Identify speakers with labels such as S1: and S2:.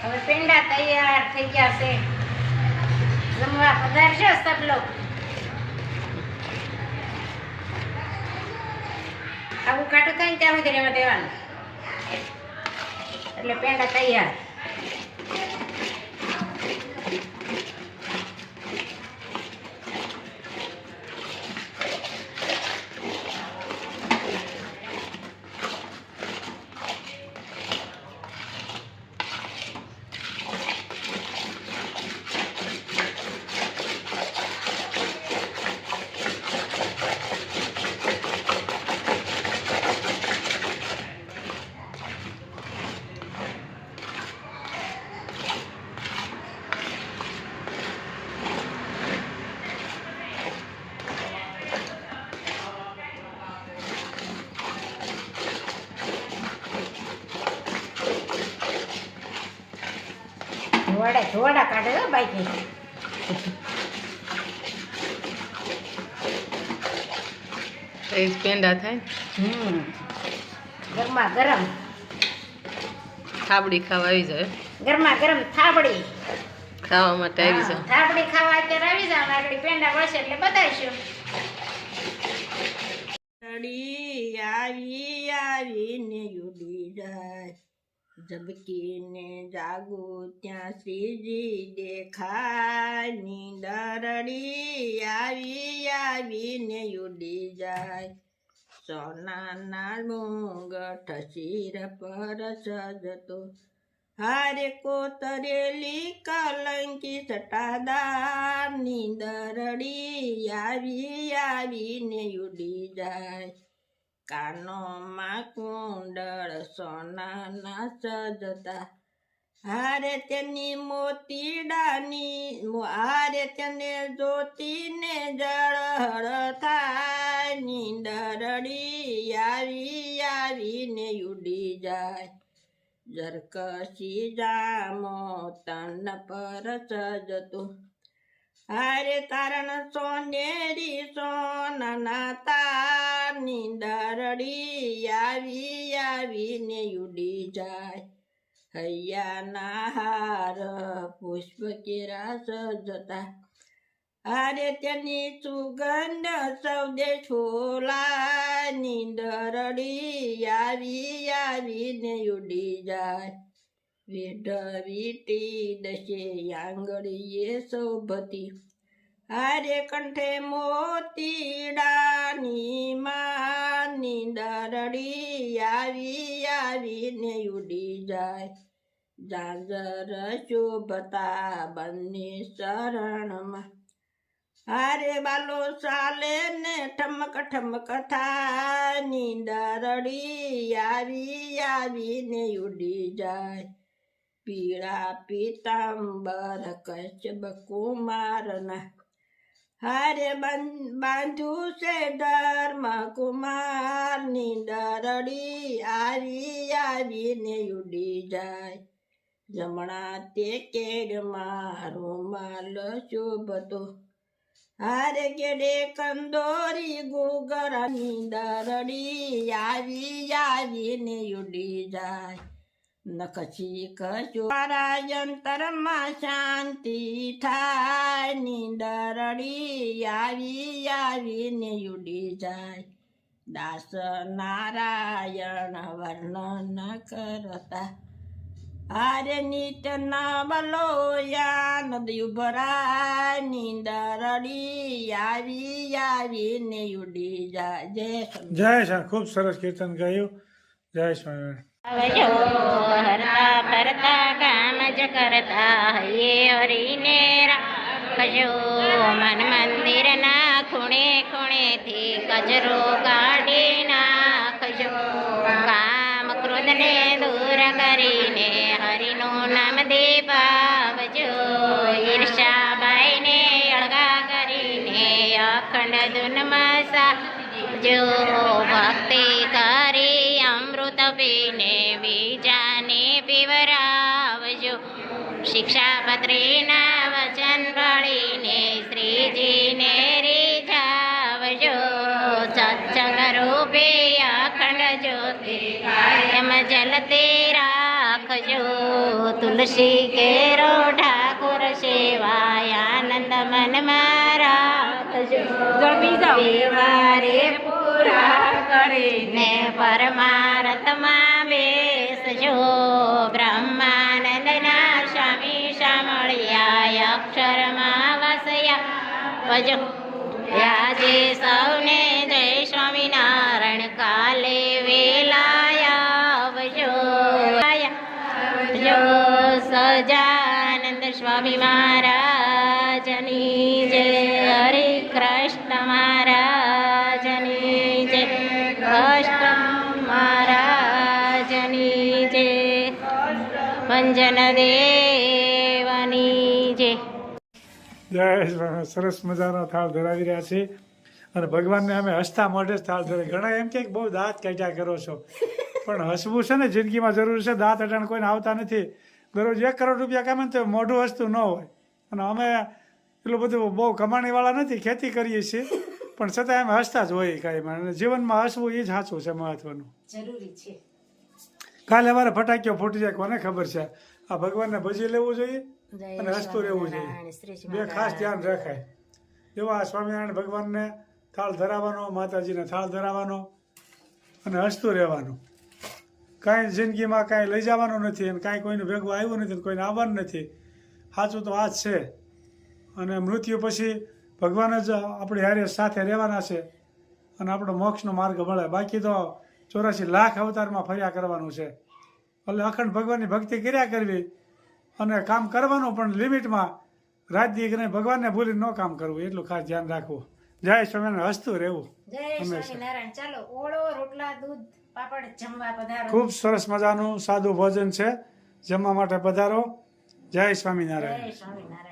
S1: હવે પેંડા તૈયાર થઈ ગયા છે. જમવા પધારજો સબ લોગ. આવું કાઢું કઈ ત્યાં સુધી રહેવા દેવાનું એટલે પેંડા તૈયાર. ધોવાડા કાઢે હો બાઈક.
S2: પેંડા થાય.
S1: ગરમા ગરમ
S2: થાબડી ખાવા આવી જાય.
S1: ગરમા ગરમ થાબડી
S2: ખાવા માટે આવી જાય.
S1: થાબડી ખાવા અત્યારે આવી જાવ. આગળ પેંડા વળશે એટલે બતાવીશું. આવીને ઉડી જાય, ઝબકીને જાગો ત્યાં શ્રીજી દેખાય. નીંદરડી આવીને ઉડી જાય, સોનાના મુંગઠ શિર પર સજતો. હારે કોતરેલી કલંકી સટાદાર. નીંદરડી આવીને ઉડી જાય, કાનોમાં કુંડળ સોનાના સજતા. હારે તેની મોતીડાની હારે તેને જોતીને જળહળ થાય. નીંદરડી આવીને ઉડી જાય, જરકશી જામો તન પર સજતો. હારે તારણ સોનેરી સોનાના તાર. નીંદરડી આવીને ઉડી જાય, હૈયાના હાર પુષ્પ કેરા સજતા. હારે તેની સુગંધ સૌદે છોલા. નીંદરડી આવીને ઉડી જાય, વેઢ વીટી દશે આંગળીએ શોભતી. હારે કંઠે મોતીડાની માં. નીંદરડી આવીને ઉડી જાય, ઝાંઝર શોભતા બંને શરણમાં. હારે બાલો ચાલે ને ઠમક ઠમક થાય. નીંદરડી આવીને ઉડી જાય, પીળા પીતાંબર કશ્યપ કુમારના. હારે બાંધ્યું છે ધર્મ કુમાર. નીંદરડી આવીને ઉડી જાય, જમણા તે કેડમાં રૂમાલ શોભતો. હારે કેડે કંદોરી ગુગરા. નીંદરડી આવીને ઉડી જાય, નખશી કશો મારા યંતરમાં શાંતિ થાય. નીંદરડી આવીને ઉડી જાય, દાસ નારાયણ વર્ણન કરતા. હારે નિત નવલો યાનદ ઉભરાય. નીંદરડી આવીને ઉડી જાય.
S3: જય શ્રી. ખૂબ સરસ કીર્તન ગાયું. જય સ્વામિનારાયણ.
S1: આવજો હરતા ફરતા કામ જ કરતા હૈયે હરીને રાખજો. મન મંદિરના ખૂણે ખૂણેથી કચરો કાઢી નાખજો. કામ ક્રોધને દૂર કરીને હરિનું નામ દેવાવજો. ઈર્ષાબાઈને અળગા કરીને અખંડ ધૂનમાં સાજો. ભક્તિ કરી અમૃત પીને બીજાને પીવરાવજો. શિક્ષાપત્રીના વચન ભળીને શ્રીજીને રીઝાવજો. સત્સંગ રૂપે અખંડ જ્યોતિ કાયમ જલતે રાખ રાખજો તુલસી કેરો ઠાકોર સેવાય આનંદ મનમાં રાખજો વ્યવહારે પૂરા કરીને પરમાર્થમાં બેસજો બ્રહ્માનંદના સ્વામી સામળિયા અક્ષરમાં વસયા ભજો આજે સૌને જય સ્વામિનારાયણ કાલે વેલાયા આવજો સજાનંદ સ્વામી મહારાજની જય હરે કૃષ્ણ મહારાજની જય કૃષ્ણ મહારાજની જય મંજન દેવની જય
S3: જય સ્વામી. સરસ મજાનો થાળ ધરાવી રહ્યા છે અને ભગવાનને અમે હસતા મોઢે જ થાળ ધરાવી. ઘણા એમ કે બહુ દાંત કાઢ્યા કરો છો, પણ હસવું છે ને જિંદગીમાં જરૂર છે. દાંત અટાણ કોઈને આવતા નથી. દરરોજ 1 કરોડ રૂપિયા કમાને તો મોઢું હસતું ન હોય. અને અમે એટલું બધું બહુ કમાણીવાળા નથી, ખેતી કરીએ છીએ, પણ છતાં અમે હસતા જ હોઈએ કાંઈમાં. અને જીવનમાં હસવું એ જ સાચું છે, મહત્વનું
S1: જરૂરી છે.
S3: કાલે અમારે ફટાકીઓ ફૂટી જાય કોને ખબર છે. આ ભગવાનને ભજી લેવું જોઈએ અને હસતું રહેવું જોઈએ. બે ખાસ ધ્યાન રખાય. એવા સ્વામિનારાયણ ભગવાનને થાળ ધરાવવાનો, માતાજીને થાળ ધરાવવાનો અને હસતું રહેવાનું. કાંઈ જિંદગીમાં કાંઈ લઈ જવાનું નથી અને કાંઈ કોઈને ભેગું આવ્યું નથી અને કોઈને આવવાનું નથી. સાચું તો આ જ છે. અને મૃત્યુ પછી ભગવાન જ આપણી હારે સાથે રહેવાના છે અને આપણો મોક્ષનો માર્ગ મળે. બાકી તો 84 લાખ અવતારમાં ફર્યા કરવાનું છે. એટલે અખંડ ભગવાનની ભક્તિ કર્યા કરવી અને કામ કરવાનું, પણ લિમિટમાં. રાત દી નહીં ભગવાનને ભૂલીને ન કામ કરવું, એટલું ખાસ ધ્યાન રાખવું. જય સ્વામિનારાયણ. હસતું રહેવું.
S1: જય સ્વામિનારાયણ. ચાલો ઓળો રોટલા દૂધ પાપડ જમવા પધારો.
S3: ખૂબ સરસ મજાનું સાદું ભોજન છે. જમવા માટે પધારો. જય સ્વામિનારાયણ.
S1: જય સ્વામિનારાયણ.